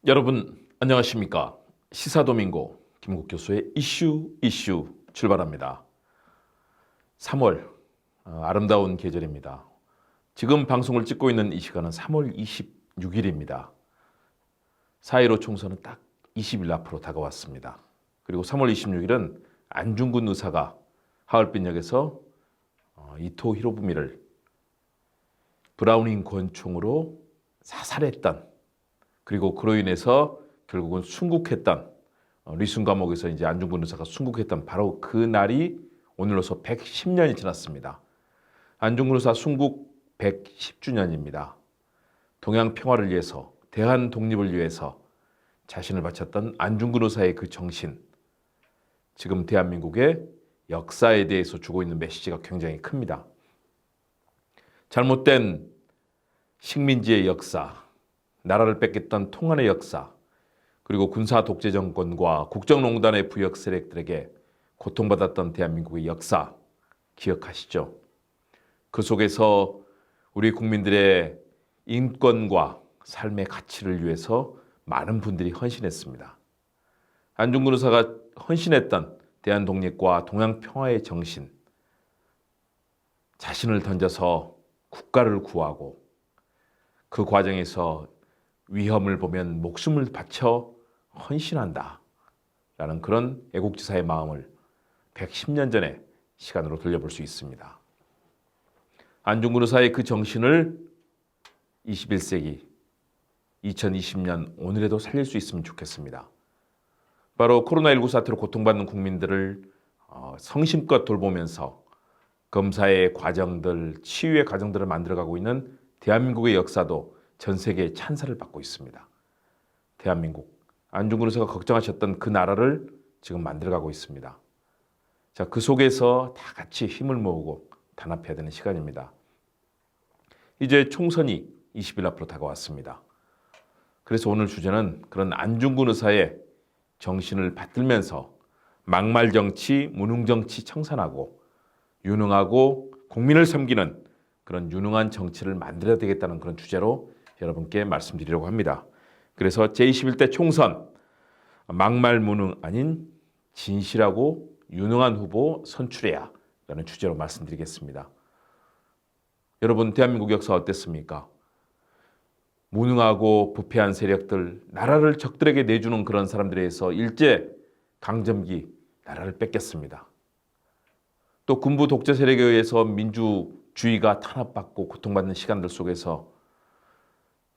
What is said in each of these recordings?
여러분 안녕하십니까? 시사도민고 김국 교수의 이슈 출발합니다. 3월 아름다운 계절입니다. 지금 방송을 찍고 있는 이 시간은 3월 26일입니다. 4.15 총선은 딱 20일 앞으로 다가왔습니다. 그리고 3월 26일은 안중근 의사가 하얼빈역에서 이토 히로부미를 브라우닝 권총으로 사살했던, 그리고 그로 인해서 결국은 순국했던, 리순 감옥에서 이제 안중근 의사가 순국했던 바로 그 날이 오늘로서 110년이 지났습니다. 안중근 의사 순국 110주년입니다. 동양 평화를 위해서, 대한 독립을 위해서 자신을 바쳤던 안중근 의사의 그 정신, 지금 대한민국의 역사에 대해서 주고 있는 메시지가 굉장히 큽니다. 잘못된 식민지의 역사, 나라를 뺏겼던 통한의 역사, 그리고 군사 독재 정권과 국정농단의 부역 세력들에게 고통받았던 대한민국의 역사 기억하시죠? 그 속에서 우리 국민들의 인권과 삶의 가치를 위해서 많은 분들이 헌신했습니다. 안중근 의사가 헌신했던 대한독립과 동양평화의 정신, 자신을 던져서 국가를 구하고 그 과정에서 위험을 보면 목숨을 바쳐 헌신한다 라는 그런 애국지사의 마음을 110년 전의 시간으로 돌려볼 수 있습니다. 안중근 의사의 그 정신을 21세기 2020년 오늘에도 살릴 수 있으면 좋겠습니다. 바로 코로나19 사태로 고통받는 국민들을 성심껏 돌보면서 검사의 과정들, 치유의 과정들을 만들어가고 있는 대한민국의 역사도 전 세계의 찬사를 받고 있습니다. 대한민국, 안중근 의사가 걱정하셨던 그 나라를 지금 만들어가고 있습니다. 자, 그 속에서 다 같이 힘을 모으고 단합해야 되는 시간입니다. 이제 총선이 20일 앞으로 다가왔습니다. 그래서 오늘 주제는 그런 안중근 의사의 정신을 받들면서 막말정치, 무능정치 청산하고 유능하고 국민을 섬기는 그런 유능한 정치를 만들어야 되겠다는 그런 주제로 여러분께 말씀드리려고 합니다. 그래서 제21대 총선, 막말 무능 아닌 진실하고 유능한 후보 선출해야 라는 주제로 말씀드리겠습니다. 여러분, 대한민국 역사 어땠습니까? 무능하고 부패한 세력들, 나라를 적들에게 내주는 그런 사람들에 의해서 일제 강점기 나라를 뺏겼습니다. 또 군부 독재 세력에 의해서 민주주의가 탄압받고 고통받는 시간들 속에서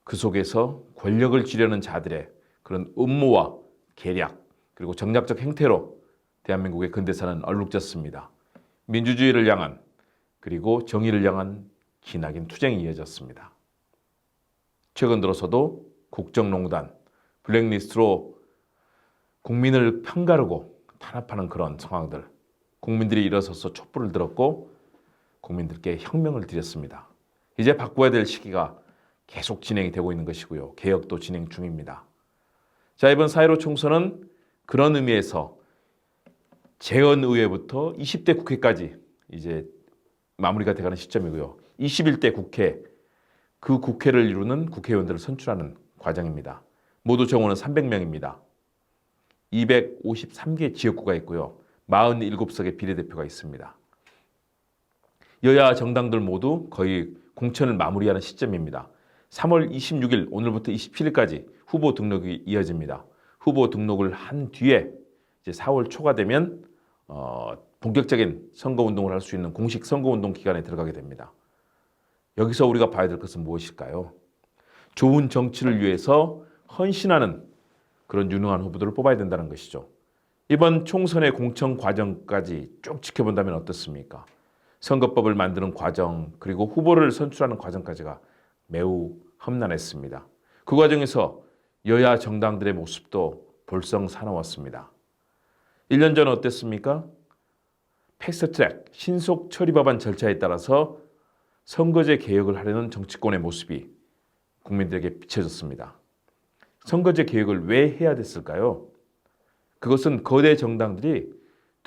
그 속에서 권력을 쥐려는 자들의 그런 음모와 계략, 그리고 정략적 행태로 대한민국의 근대사는 얼룩졌습니다. 민주주의를 향한, 그리고 정의를 향한 기나긴 투쟁이 이어졌습니다. 최근 들어서도 국정농단, 블랙리스트로 국민을 편가르고 탄압하는 그런 상황들, 국민들이 일어서서 촛불을 들었고 국민들께 혁명을 드렸습니다. 이제 바꿔야 될 시기가 계속 진행이 되고 있는 것이고요. 개혁도 진행 중입니다. 자, 이번 4.15 총선은 그런 의미에서 재헌의회부터 20대 국회까지 이제 마무리가 돼가는 시점이고요. 21대 국회, 그 국회를 이루는 국회의원들을 선출하는 과정입니다. 모두 정원은 300명입니다. 253개 지역구가 있고요. 47석의 비례대표가 있습니다. 여야 정당들 모두 거의 공천을 마무리하는 시점입니다. 3월 26일 오늘부터 27일까지 후보 등록이 이어집니다. 후보 등록을 한 뒤에 이제 4월 초가 되면 본격적인 선거운동을 할 수 있는 공식 선거운동 기간에 들어가게 됩니다. 여기서 우리가 봐야 될 것은 무엇일까요? 좋은 정치를 위해서 헌신하는 그런 유능한 후보들을 뽑아야 된다는 것이죠. 이번 총선의 공천 과정까지 쭉 지켜본다면 어떻습니까? 선거법을 만드는 과정, 그리고 후보를 선출하는 과정까지가 매우 험난했습니다. 그 과정에서 여야 정당들의 모습도 볼썽사나웠습니다. 1년 전 어땠습니까? 패스트트랙, 신속 처리 법안 절차에 따라서 선거제 개혁을 하려는 정치권의 모습이 국민들에게 비춰졌습니다. 선거제 개혁을 왜 해야 됐을까요? 그것은 거대 정당들이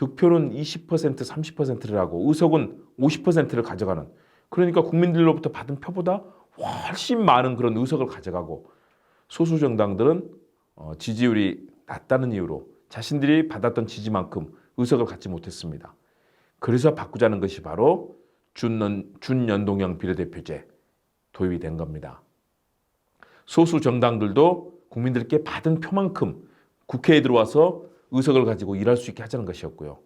득표는 20%, 30%를 하고 의석은 50%를 가져가는, 그러니까 국민들로부터 받은 표보다 훨씬 많은 그런 의석을 가져가고, 소수 정당들은 지지율이 낮다는 이유로 자신들이 받았던 지지만큼 의석을 갖지 못했습니다. 그래서 바꾸자는 것이 바로 준연동형 비례대표제 도입이 된 겁니다. 소수 정당들도 국민들께 받은 표만큼 국회에 들어와서 의석을 가지고 일할 수 있게 하자는 것이었고요.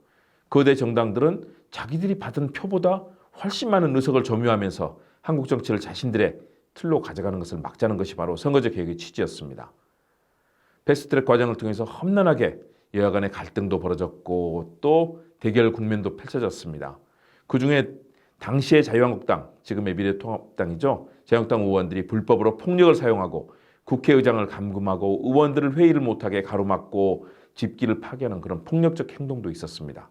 거대 정당들은 자기들이 받은 표보다 훨씬 많은 의석을 점유하면서 한국 정치를 자신들의 틀로 가져가는 것을 막자는 것이 바로 선거제 개혁의 취지였습니다. 패스트트랙 과정을 통해서 험난하게 여야 간의 갈등도 벌어졌고 또 대결 국면도 펼쳐졌습니다. 그중에 당시의 자유한국당, 지금의 미래통합당이죠. 자유한국당 의원들이 불법으로 폭력을 사용하고 국회의장을 감금하고 의원들을 회의를 못하게 가로막고 집기를 파괴하는 그런 폭력적 행동도 있었습니다.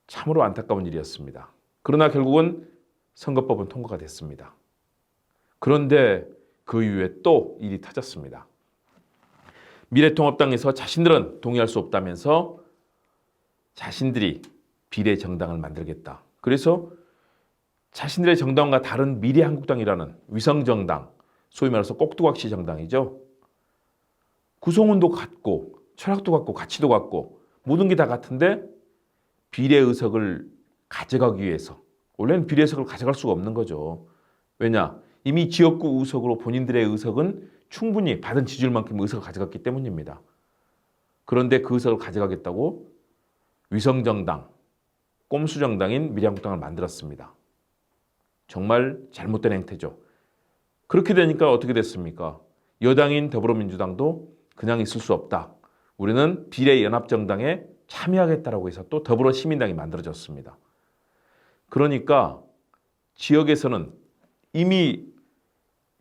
참으로 안타까운 일이었습니다. 그러나 결국은 선거법은 통과가 됐습니다. 그런데 그 이후에 또 일이 터졌습니다. 미래통합당에서 자신들은 동의할 수 없다면서 자신들이 비례정당을 만들겠다. 그래서 자신들의 정당과 다른 미래한국당이라는 위성정당, 소위 말해서 꼭두각시 정당이죠. 구성원도 같고 철학도 같고 가치도 같고 모든 게 다 같은데 비례의석을 가져가기 위해서, 원래는 비례의석을 가져갈 수가 없는 거죠. 왜냐? 이미 지역구 의석으로 본인들의 의석은 충분히 받은 지지율만큼 의석을 가져갔기 때문입니다. 그런데 그 의석을 가져가겠다고 위성정당, 꼼수정당인 미래한국당을 만들었습니다. 정말 잘못된 행태죠. 그렇게 되니까 어떻게 됐습니까? 여당인 더불어민주당도 그냥 있을 수 없다. 우리는 비례연합정당에 참여하겠다라고 해서 또 더불어시민당이 만들어졌습니다. 그러니까 지역에서는 이미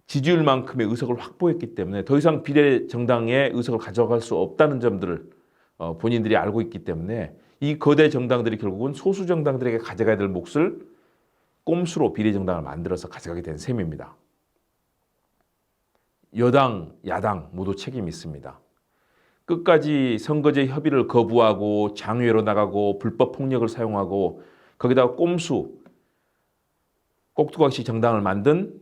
지지율만큼의 의석을 확보했기 때문에 더 이상 비례정당의 의석을 가져갈 수 없다는 점들을 본인들이 알고 있기 때문에 이 거대 정당들이 결국은 소수 정당들에게 가져가야 될 몫을 꼼수로 비례정당을 만들어서 가져가게 된 셈입니다. 여당, 야당 모두 책임이 있습니다. 끝까지 선거제 협의를 거부하고 장외로 나가고 불법 폭력을 사용하고 거기다가 꼼수, 꼭두각시 정당을 만든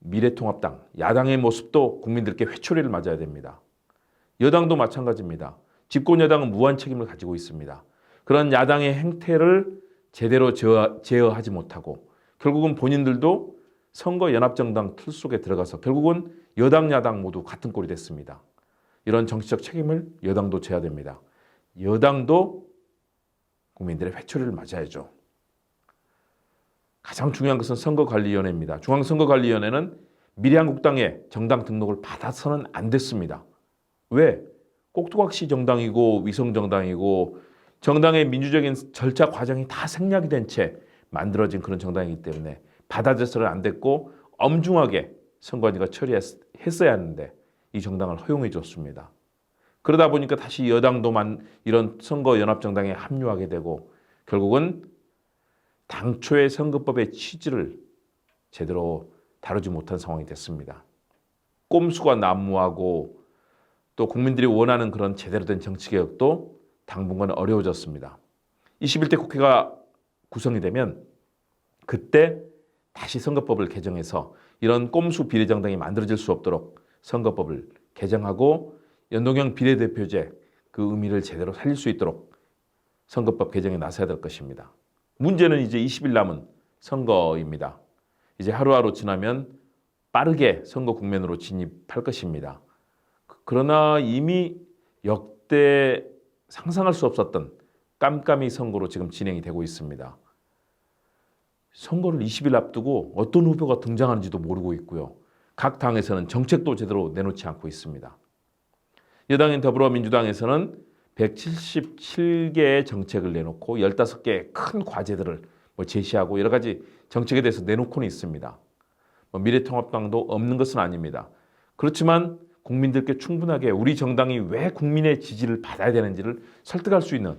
미래통합당, 야당의 모습도 국민들께 회초리를 맞아야 됩니다. 여당도 마찬가지입니다. 집권 여당은 무한 책임을 가지고 있습니다. 그런 야당의 행태를 제대로 제어하지 못하고 결국은 본인들도 선거연합정당 틀 속에 들어가서 결국은 여당, 야당 모두 같은 꼴이 됐습니다. 이런 정치적 책임을 여당도 져야 됩니다. 여당도 국민들의 회초리를 맞아야죠. 가장 중요한 것은 선거관리위원회입니다. 중앙선거관리위원회는 미래한국당의 정당 등록을 받아서는 안 됐습니다. 왜? 꼭두각시 정당이고 위성정당이고 정당의 민주적인 절차 과정이 다 생략이 된 채 만들어진 그런 정당이기 때문에 받아줘서는 안 됐고 엄중하게 선관위가 처리했어야 하는데 이 정당을 허용해 줬습니다. 그러다 보니까 다시 여당도 이런 선거연합정당에 합류하게 되고 결국은 당초의 선거법의 취지를 제대로 다루지 못한 상황이 됐습니다. 꼼수가 난무하고 또 국민들이 원하는 그런 제대로 된 정치개혁도 당분간 어려워졌습니다. 21대 국회가 구성이 되면 그때 다시 선거법을 개정해서 이런 꼼수 비례정당이 만들어질 수 없도록 선거법을 개정하고 연동형 비례대표제 그 의미를 제대로 살릴 수 있도록 선거법 개정에 나서야 될 것입니다. 문제는 이제 20일 남은 선거입니다. 이제 하루하루 지나면 빠르게 선거 국면으로 진입할 것입니다. 그러나 이미 역대 상상할 수 없었던 깜깜이 선거로 지금 진행이 되고 있습니다. 선거를 20일 앞두고 어떤 후보가 등장하는지도 모르고 있고요. 각 당에서는 정책도 제대로 내놓지 않고 있습니다. 여당인 더불어민주당에서는 177개의 정책을 내놓고 15개의 큰 과제들을 제시하고 여러 가지 정책에 대해서 내놓고는 있습니다. 미래통합당도 없는 것은 아닙니다. 그렇지만 국민들께 충분하게 우리 정당이 왜 국민의 지지를 받아야 되는지를 설득할 수 있는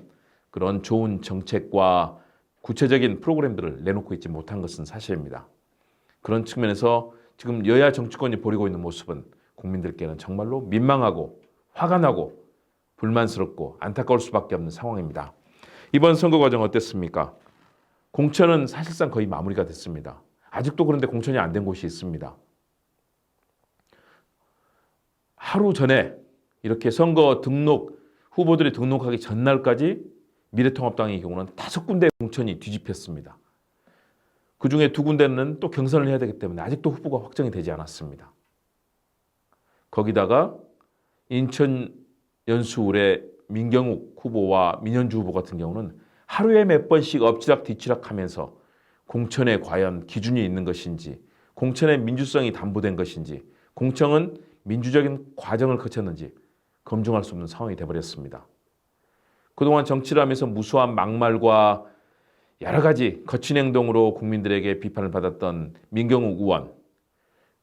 그런 좋은 정책과 구체적인 프로그램들을 내놓고 있지 못한 것은 사실입니다. 그런 측면에서 지금 여야 정치권이 보이고 있는 모습은 국민들께는 정말로 민망하고 화가 나고 불만스럽고 안타까울 수밖에 없는 상황입니다. 이번 선거 과정 어땠습니까? 공천은 사실상 거의 마무리가 됐습니다. 아직도 그런데 공천이 안 된 곳이 있습니다. 하루 전에 이렇게 선거 등록 후보들이 등록하기 전날까지 미래통합당의 경우는 5군데 공천이 뒤집혔습니다. 그중에 2군데는 또 경선을 해야 되기 때문에 아직도 후보가 확정이 되지 않았습니다. 거기다가 인천 연수울의 민경욱 후보와 민현주 후보 같은 경우는 하루에 몇 번씩 엎치락 뒤치락 하면서 공천에 과연 기준이 있는 것인지, 공천의 민주성이 담보된 것인지, 공천은 민주적인 과정을 거쳤는지 검증할 수 없는 상황이 되어버렸습니다. 그동안 정치를 하면서 무수한 막말과 여러 가지 거친 행동으로 국민들에게 비판을 받았던 민경욱 의원,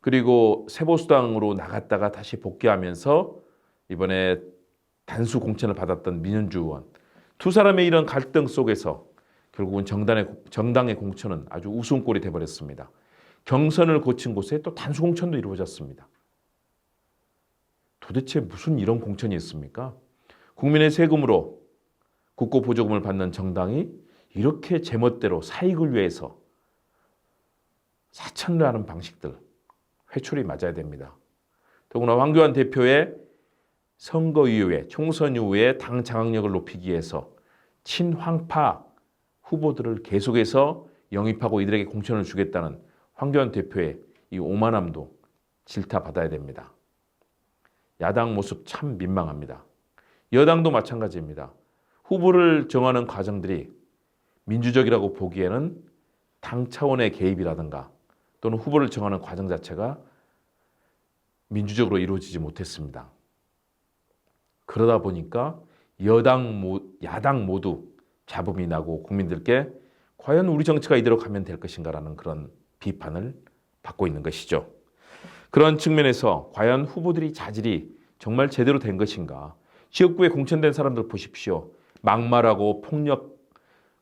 그리고 새보수당으로 나갔다가 다시 복귀하면서 이번에 단수 공천을 받았던 민현주 의원, 2사람의 이런 갈등 속에서 결국은 정당의 공천은 아주 웃음꼴이 되어버렸습니다. 경선을 거친 곳에 또 단수 공천도 이루어졌습니다. 도대체 무슨 이런 공천이 있습니까? 국민의 세금으로 국고 보조금을 받는 정당이 이렇게 제멋대로 사익을 위해서 사천을 하는 방식들, 회초리 맞아야 됩니다. 더구나 황교안 대표의 선거 이후에, 총선 이후에 당 장악력을 높이기 위해서 친황파 후보들을 계속해서 영입하고 이들에게 공천을 주겠다는 황교안 대표의 이 오만함도 질타받아야 됩니다. 야당 모습 참 민망합니다. 여당도 마찬가지입니다. 후보를 정하는 과정들이 민주적이라고 보기에는 당 차원의 개입이라든가 또는 후보를 정하는 과정 자체가 민주적으로 이루어지지 못했습니다. 그러다 보니까 야당 모두 잡음이 나고 국민들께 과연 우리 정치가 이대로 가면 될 것인가라는 그런 비판을 받고 있는 것이죠. 그런 측면에서 과연 후보들이 자질이 정말 제대로 된 것인가? 지역구에 공천된 사람들 보십시오. 막말하고 폭력,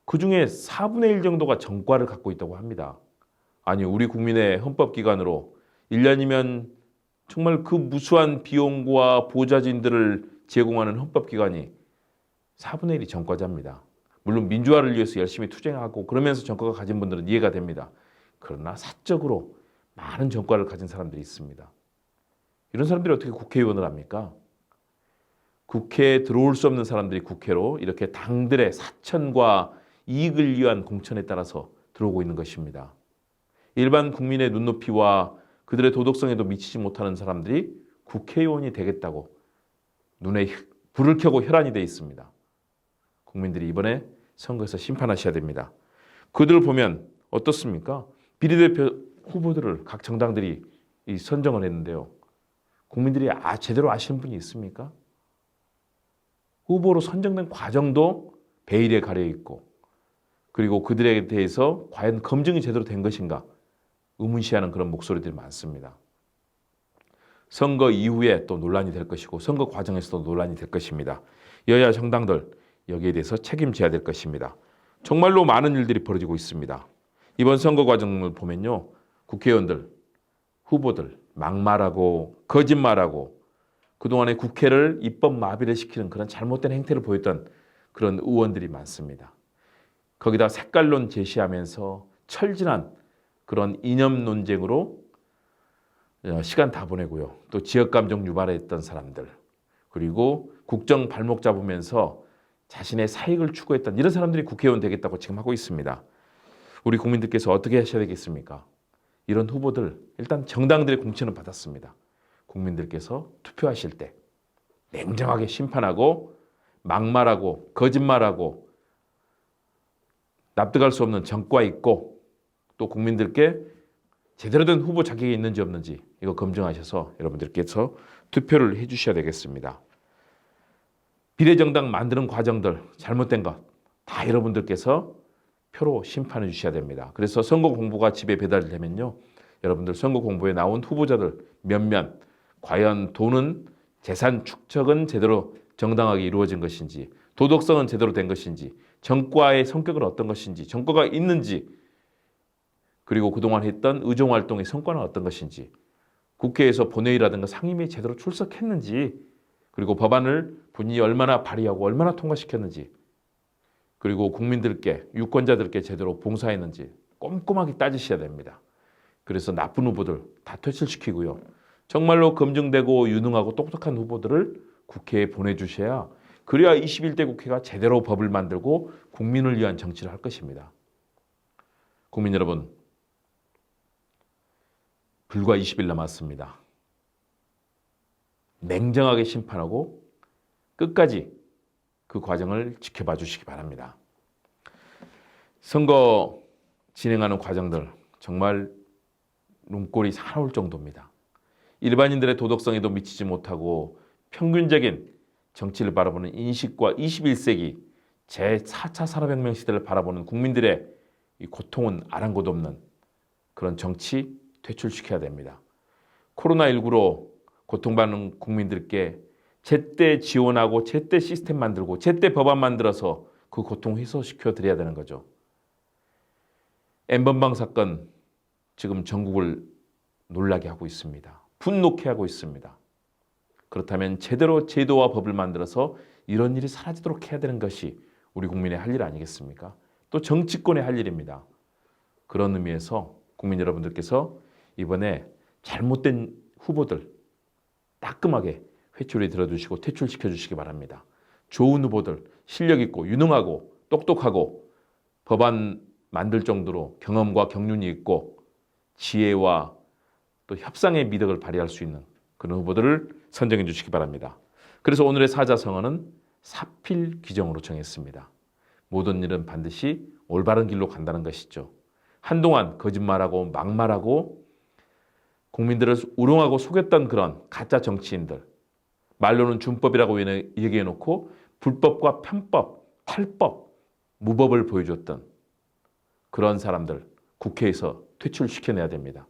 그중에 4분의 1 정도가 전과를 갖고 있다고 합니다. 아니, 우리 국민의 헌법기관으로 1년이면 정말 그 무수한 비용과 보좌진들을 제공하는 헌법기관이 4분의 1이 전과자입니다. 물론 민주화를 위해서 열심히 투쟁하고 그러면서 전과가 가진 분들은 이해가 됩니다. 그러나 사적으로 많은 전과를 가진 사람들이 있습니다. 이런 사람들이 어떻게 국회의원을 합니까? 국회에 들어올 수 없는 사람들이 국회로 이렇게 당들의 사천과 이익을 위한 공천에 따라서 들어오고 있는 것입니다. 일반 국민의 눈높이와 그들의 도덕성에도 미치지 못하는 사람들이 국회의원이 되겠다고 눈에 불을 켜고 혈안이 돼 있습니다. 국민들이 이번에 선거에서 심판하셔야 됩니다. 그들을 보면 어떻습니까? 비례대표 후보들을 각 정당들이 선정을 했는데요. 국민들이 제대로 아시는 분이 있습니까? 후보로 선정된 과정도 베일에 가려 있고, 그리고 그들에 대해서 과연 검증이 제대로 된 것인가 의문시하는 그런 목소리들이 많습니다. 선거 이후에 또 논란이 될 것이고 선거 과정에서도 논란이 될 것입니다. 여야 정당들 여기에 대해서 책임져야 될 것입니다. 정말로 많은 일들이 벌어지고 있습니다. 이번 선거 과정을 보면요, 국회의원들, 후보들 막말하고 거짓말하고 그동안에 국회를 입법 마비를 시키는 그런 잘못된 행태를 보였던 그런 의원들이 많습니다. 거기다 색깔론 제시하면서 철진한 그런 이념 논쟁으로 시간 다 보내고요. 또 지역감정 유발했던 사람들, 그리고 국정 발목 잡으면서 자신의 사익을 추구했던 이런 사람들이 국회의원 되겠다고 지금 하고 있습니다. 우리 국민들께서 어떻게 하셔야 되겠습니까? 이런 후보들 일단 정당들의 공천을 받았습니다. 국민들께서 투표하실 때 냉정하게 심판하고 막말하고 거짓말하고 납득할 수 없는 전과 있고 또 국민들께 제대로 된 후보 자격이 있는지 없는지 이거 검증하셔서 여러분들께서 투표를 해주셔야 되겠습니다. 비례정당 만드는 과정들 잘못된 것 다 여러분들께서 표로 심판해 주셔야 됩니다. 그래서 선거 공보가 집에 배달되면요, 여러분들 선거 공보에 나온 후보자들 몇몇 과연 돈은 재산 축적은 제대로 정당하게 이루어진 것인지, 도덕성은 제대로 된 것인지, 정과의 성격은 어떤 것인지, 정과가 있는지, 그리고 그동안 했던 의정활동의 성과는 어떤 것인지, 국회에서 본회의라든가 상임위에 제대로 출석했는지, 그리고 법안을 본인이 얼마나 발의하고 얼마나 통과시켰는지, 그리고 국민들께, 유권자들께 제대로 봉사했는지 꼼꼼하게 따지셔야 됩니다. 그래서 나쁜 후보들 다 퇴출시키고요. 정말로 검증되고 유능하고 똑똑한 후보들을 국회에 보내주셔야, 그래야 21대 국회가 제대로 법을 만들고 국민을 위한 정치를 할 것입니다. 국민 여러분, 불과 20일 남았습니다. 냉정하게 심판하고 끝까지 그 과정을 지켜봐 주시기 바랍니다. 선거 진행하는 과정들 정말 눈꼴이 사나울 정도입니다. 일반인들의 도덕성에도 미치지 못하고 평균적인 정치를 바라보는 인식과 21세기 제4차 산업혁명 시대를 바라보는 국민들의 이 고통은 아랑곳 없는 그런 정치 퇴출시켜야 됩니다. 코로나19로 고통받는 국민들께 제때 지원하고 제때 시스템 만들고 제때 법안 만들어서 그 고통 해소시켜 드려야 되는 거죠. N번방 사건 지금 전국을 놀라게 하고 있습니다. 분노케 하고 있습니다. 그렇다면 제대로 제도와 법을 만들어서 이런 일이 사라지도록 해야 되는 것이 우리 국민의 할 일 아니겠습니까? 또 정치권의 할 일입니다. 그런 의미에서 국민 여러분들께서 이번에 잘못된 후보들 따끔하게 회초리 들어주시고 퇴출시켜 주시기 바랍니다. 좋은 후보들, 실력 있고 유능하고 똑똑하고 법안 만들 정도로 경험과 경륜이 있고 지혜와 또 협상의 미덕을 발휘할 수 있는 그런 후보들을 선정해 주시기 바랍니다. 그래서 오늘의 사자성어는 사필 규정으로 정했습니다. 모든 일은 반드시 올바른 길로 간다는 것이죠. 한동안 거짓말하고 막말하고 국민들을 우롱하고 속였던 그런 가짜 정치인들, 말로는 준법이라고 얘기해놓고 불법과 편법, 탈법, 무법을 보여줬던 그런 사람들 국회에서 퇴출시켜내야 됩니다.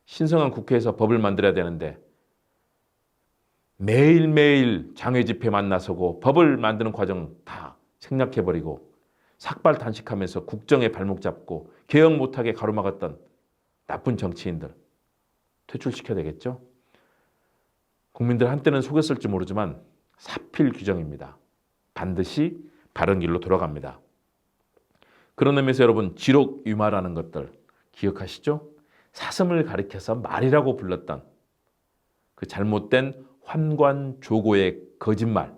신성한 국회에서 법을 만들어야 되는데 매일매일 장외 집회만 나서고 법을 만드는 과정 다 생략해버리고 삭발 단식하면서 국정에 발목 잡고 개혁 못하게 가로막았던 나쁜 정치인들 퇴출시켜야 되겠죠. 국민들 한때는 속였을지 모르지만 사필 규정입니다. 반드시 바른 길로 돌아갑니다. 그런 의미에서 여러분, 지록유마라는 것들 기억하시죠? 사슴을 가리켜서 말이라고 불렀던 그 잘못된 환관조고의 거짓말,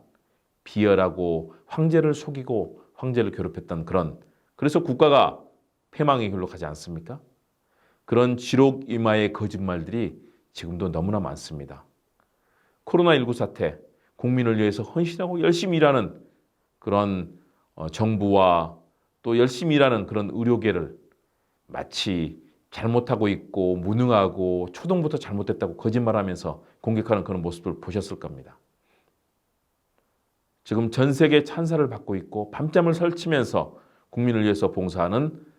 비열하고 황제를 속이고 황제를 괴롭혔던 그래서 국가가 패망의 길로 가지 않습니까? 그런 지록유마의 거짓말들이 지금도 너무나 많습니다. 코로나19 사태, 국민을 위해서 헌신하고 열심히 일하는 그런 정부와 또 열심히 일하는 그런 의료계를 마치 잘못하고 있고 무능하고 초동부터 잘못됐다고 거짓말하면서 공격하는 그런 모습을 보셨을 겁니다. 지금 전 세계 찬사를 받고 있고 밤잠을 설치면서 국민을 위해서 봉사하는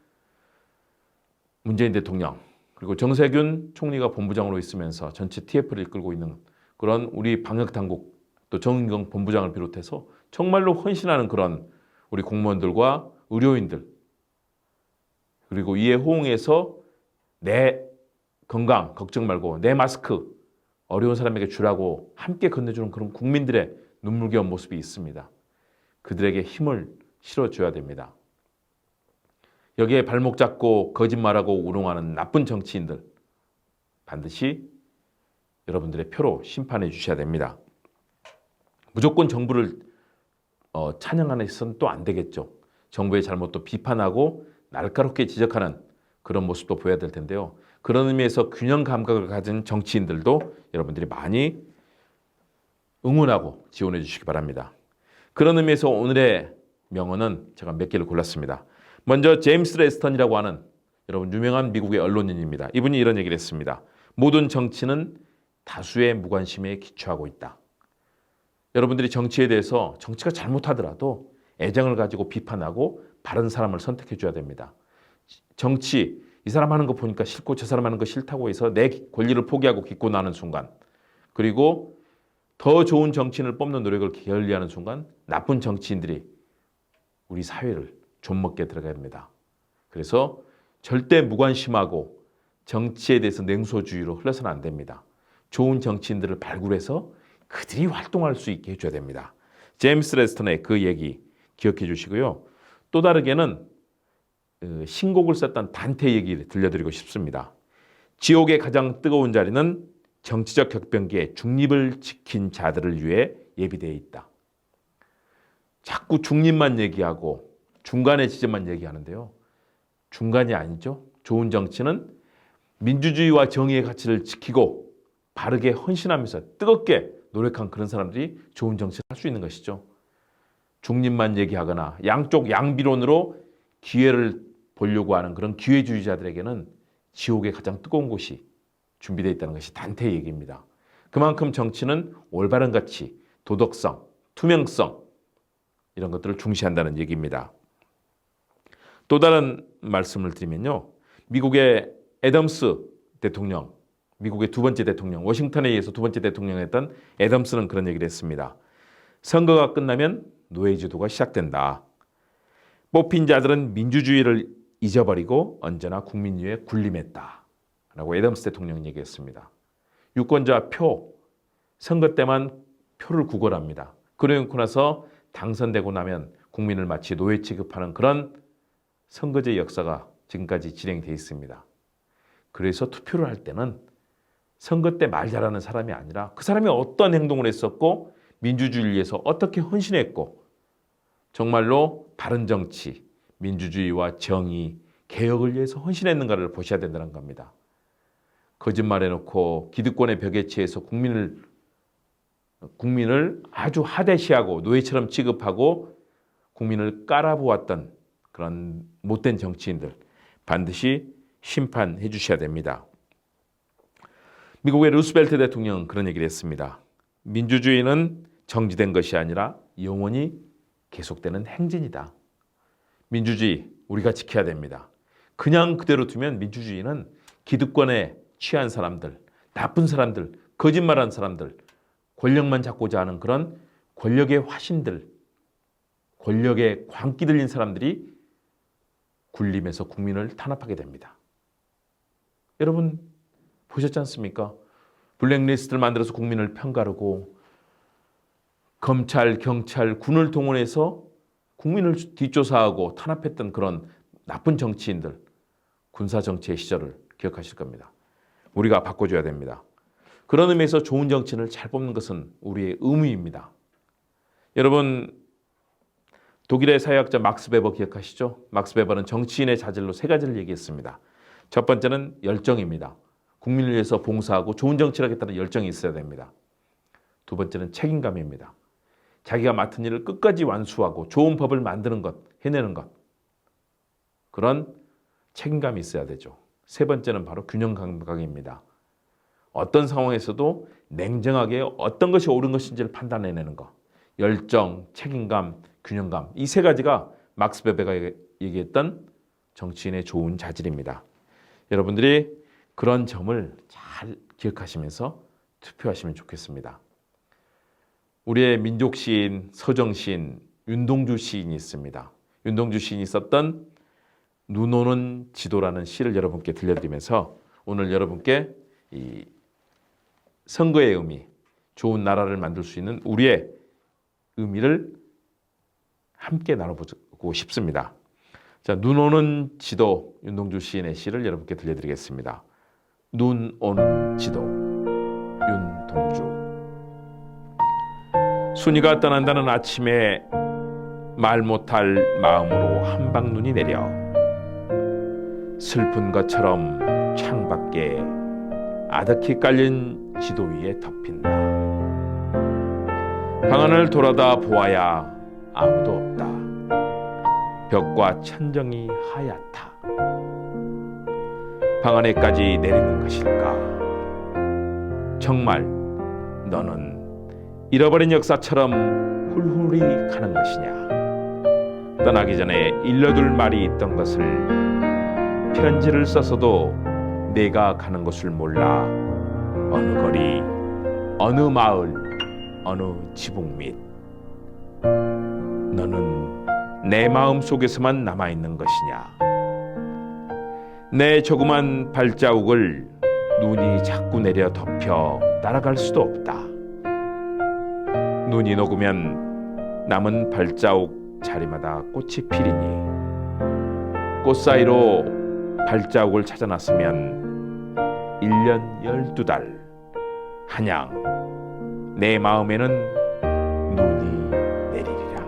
문재인 대통령, 그리고 정세균 총리가 본부장으로 있으면서 전체 TF를 이끌고 있는 그런 우리 방역당국, 또 정은경 본부장을 비롯해서 정말로 헌신하는 그런 우리 공무원들과 의료인들, 그리고 이에 호응해서 내 건강 걱정 말고 내 마스크 어려운 사람에게 주라고 함께 건네주는 그런 국민들의 눈물겨운 모습이 있습니다. 그들에게 힘을 실어줘야 됩니다. 여기에 발목 잡고 거짓말하고 우롱하는 나쁜 정치인들 반드시 여러분들의 표로 심판해 주셔야 됩니다. 무조건 정부를 찬양하는 것은 또 안 되겠죠. 정부의 잘못도 비판하고 날카롭게 지적하는 그런 모습도 보여야 될 텐데요. 그런 의미에서 균형 감각을 가진 정치인들도 여러분들이 많이 응원하고 지원해 주시기 바랍니다. 그런 의미에서 오늘의 명언은 제가 몇 개를 골랐습니다. 먼저 제임스 레스턴이라고 하는 여러분 유명한 미국의 언론인입니다. 이분이 이런 얘기를 했습니다. 모든 정치는 다수의 무관심에 기초하고 있다. 여러분들이 정치에 대해서 정치가 잘못하더라도 애정을 가지고 비판하고 바른 사람을 선택해 줘야 됩니다. 정치, 이 사람 하는 거 보니까 싫고 저 사람 하는 거 싫다고 해서 내 권리를 포기하고 기고 나는 순간, 그리고 더 좋은 정치인을 뽑는 노력을 게을리하는 순간 나쁜 정치인들이 우리 사회를 좀먹게 들어가야 됩니다. 그래서 절대 무관심하고 정치에 대해서 냉소주의로 흘러서는 안 됩니다. 좋은 정치인들을 발굴해서 그들이 활동할 수 있게 해줘야 됩니다. 제임스 레스턴의 그 얘기 기억해 주시고요. 또 다르게는 신곡을 썼던 단테 얘기를 들려드리고 싶습니다. 지옥의 가장 뜨거운 자리는 정치적 격변기에 중립을 지킨 자들을 위해 예비되어 있다. 자꾸 중립만 얘기하고 중간의 지점만 얘기하는데요. 중간이 아니죠. 좋은 정치는 민주주의와 정의의 가치를 지키고 바르게 헌신하면서 뜨겁게 노력한 그런 사람들이 좋은 정치를 할 수 있는 것이죠. 중립만 얘기하거나 양쪽 양비론으로 기회를 보려고 하는 그런 기회주의자들에게는 지옥의 가장 뜨거운 곳이 준비되어 있다는 것이 단테의 얘기입니다. 그만큼 정치는 올바른 가치, 도덕성, 투명성 이런 것들을 중시한다는 얘기입니다. 또 다른 말씀을 드리면요. 미국의 애덤스 대통령, 미국의 두 번째 대통령, 워싱턴에 의해서 두 번째 대통령이었던 애덤스는 그런 얘기를 했습니다. 선거가 끝나면 노예제도가 시작된다. 뽑힌 자들은 민주주의를 잊어버리고 언제나 국민 위에 군림했다. 라고 애덤스 대통령이 얘기했습니다. 유권자 표, 선거 때만 표를 구걸합니다. 그러고 나서 당선되고 나면 국민을 마치 노예 취급하는 그런 선거제 역사가 지금까지 진행되어 있습니다. 그래서 투표를 할 때는 선거 때 말 잘하는 사람이 아니라 그 사람이 어떤 행동을 했었고 민주주의를 위해서 어떻게 헌신했고 정말로 바른 정치, 민주주의와 정의, 개혁을 위해서 헌신했는가를 보셔야 된다는 겁니다. 거짓말해놓고 기득권의 벽에 취해서 국민을 아주 하대시하고 노예처럼 취급하고 국민을 깔아보았던 그런 못된 정치인들 반드시 심판해 주셔야 됩니다. 미국의 루스벨트 대통령은 그런 얘기를 했습니다. 민주주의는 정지된 것이 아니라 영원히 계속되는 행진이다. 민주주의 우리가 지켜야 됩니다. 그냥 그대로 두면 민주주의는 기득권에 취한 사람들, 나쁜 사람들, 거짓말한 사람들, 권력만 잡고자 하는 그런 권력의 화신들, 권력에 광기 들린 사람들이 군림해서 국민을 탄압하게 됩니다. 여러분 보셨지 않습니까? 블랙리스트를 만들어서 국민을 편가르고 검찰, 경찰, 군을 동원해서 국민을 뒷조사하고 탄압했던 그런 나쁜 정치인들, 군사정치의 시절을 기억하실 겁니다. 우리가 바꿔줘야 됩니다. 그런 의미에서 좋은 정치인을 잘 뽑는 것은 우리의 의무입니다. 여러분 독일의 사회학자 막스 베버 기억하시죠? 막스 베버는 정치인의 자질로 세 가지를 얘기했습니다. 첫 번째는 열정입니다. 국민을 위해서 봉사하고 좋은 정치를 하겠다는 열정이 있어야 됩니다. 두 번째는 책임감입니다. 자기가 맡은 일을 끝까지 완수하고 좋은 법을 만드는 것, 해내는 것. 그런 책임감이 있어야 되죠. 세 번째는 바로 균형 감각입니다. 어떤 상황에서도 냉정하게 어떤 것이 옳은 것인지를 판단해내는 것. 열정, 책임감, 균형감. 이 세 가지가 막스 베베가 얘기했던 정치인의 좋은 자질입니다. 여러분들이 그런 점을 잘 기억하시면서 투표하시면 좋겠습니다. 우리의 민족 시인, 서정 시인, 윤동주 시인이 있습니다. 윤동주 시인이 썼던 눈 오는 지도라는 시를 여러분께 들려드리면서 오늘 여러분께 이 선거의 의미, 좋은 나라를 만들 수 있는 우리의 의미를 함께 나눠보고 싶습니다. 자, 눈 오는 지도 윤동주 시인의 시를 여러분께 들려드리겠습니다. 눈 오는 지도 윤동주. 순이가 떠난다는 아침에 말 못할 마음으로 한방눈이 내려 슬픈 것처럼 창밖에 아득히 깔린 지도 위에 덮인다. 방 안을 돌아다 보아야 아무도 없다. 벽과 천정이 하얗다. 방 안에까지 내리는 것일까? 정말 너는 잃어버린 역사처럼 훌훌히 가는 것이냐? 떠나기 전에 일러둘 말이 있던 것을 편지를 써서도 내가 가는 곳을 몰라 어느 거리, 어느 마을, 어느 지붕 밑 너는 내 마음 속에서만 남아있는 것이냐? 내 조그만 발자국을 눈이 자꾸 내려 덮여 따라갈 수도 없다. 눈이 녹으면 남은 발자국 자리마다 꽃이 피리니 꽃 사이로 발자국을 찾아놨으면 1년 12달 한양 내 마음에는 눈이 내리리라.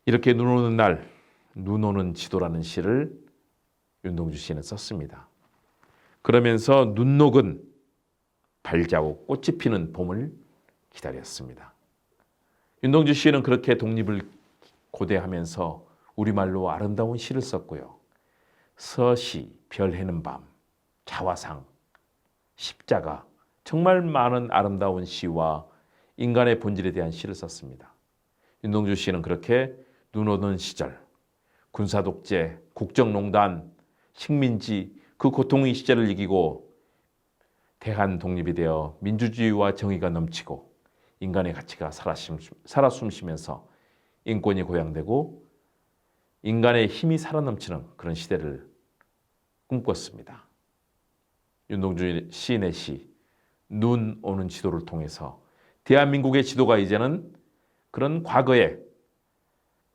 이렇게 눈 오는 날, 눈 오는 지도라는 시를 윤동주 시인은 썼습니다. 그러면서 눈 녹은 발자국 꽃이 피는 봄을 기다렸습니다. 윤동주 시인은 그렇게 독립을 고대하면서 우리말로 아름다운 시를 썼고요. 서시, 별 해는 밤, 자화상, 십자가, 정말 많은 아름다운 시와 인간의 본질에 대한 시를 썼습니다. 윤동주 시인은 그렇게 눈 오는 시절, 군사독재, 국정농단, 식민지, 그 고통의 시절을 이기고 대한 독립이 되어 민주주의와 정의가 넘치고 인간의 가치가 살아 숨쉬면서 인권이 고양되고 인간의 힘이 살아 넘치는 그런 시대를 꿈꿨습니다. 윤동주 시인의 시, 눈 오는 지도를 통해서 대한민국의 지도가 이제는 그런 과거의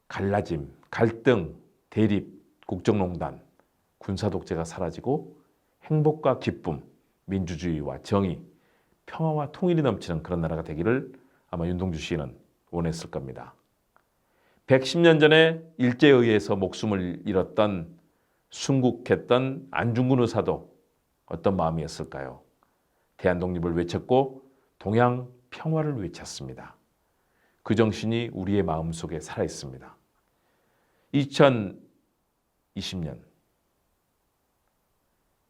갈라짐, 갈등, 대립, 국정농단, 군사독재가 사라지고 행복과 기쁨, 민주주의와 정의, 평화와 통일이 넘치는 그런 나라가 되기를 아마 윤동주 시인은 원했을 겁니다. 110년 전에 일제에 의해서 목숨을 잃었던 순국했던 안중근 의사도 어떤 마음이었을까요? 대한독립을 외쳤고 동양 평화를 외쳤습니다. 그 정신이 우리의 마음속에 살아있습니다. 2020년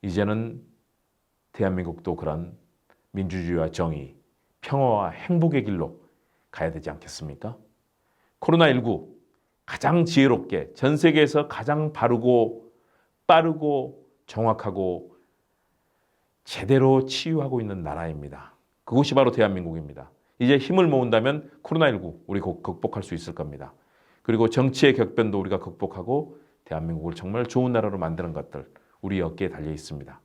이제는 대한민국도 그런 민주주의와 정의, 평화와 행복의 길로 가야 되지 않겠습니까? 코로나19 가장 지혜롭게 전 세계에서 가장 바르고 빠르고 정확하고 제대로 치유하고 있는 나라입니다. 그곳이 바로 대한민국입니다. 이제 힘을 모은다면 코로나19 우리 극복할 수 있을 겁니다. 그리고 정치의 격변도 우리가 극복하고 대한민국을 정말 좋은 나라로 만드는 것들 우리 어깨에 달려 있습니다.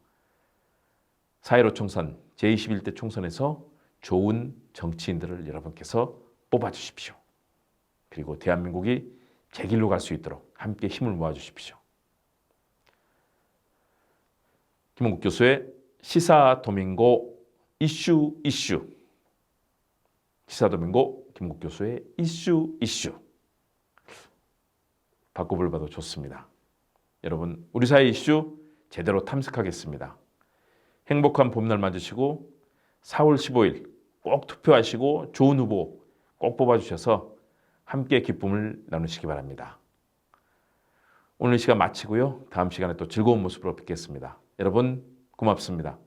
4.15 총선, 제21대 총선에서 좋은 정치인들을 여러분께서 뽑아주십시오. 그리고 대한민국이 제 길로 갈 수 있도록 함께 힘을 모아주십시오. 김홍국 교수의 시사도밍고 이슈 시사도밍고 김홍국 교수의 이슈 바꿔불러봐도 좋습니다. 여러분 우리 사회 이슈 제대로 탐색하겠습니다. 행복한 봄날 맞으시고 4월 15일 꼭 투표하시고 좋은 후보 꼭 뽑아주셔서 함께 기쁨을 나누시기 바랍니다. 오늘 시간 마치고요. 다음 시간에 또 즐거운 모습으로 뵙겠습니다. 여러분 고맙습니다.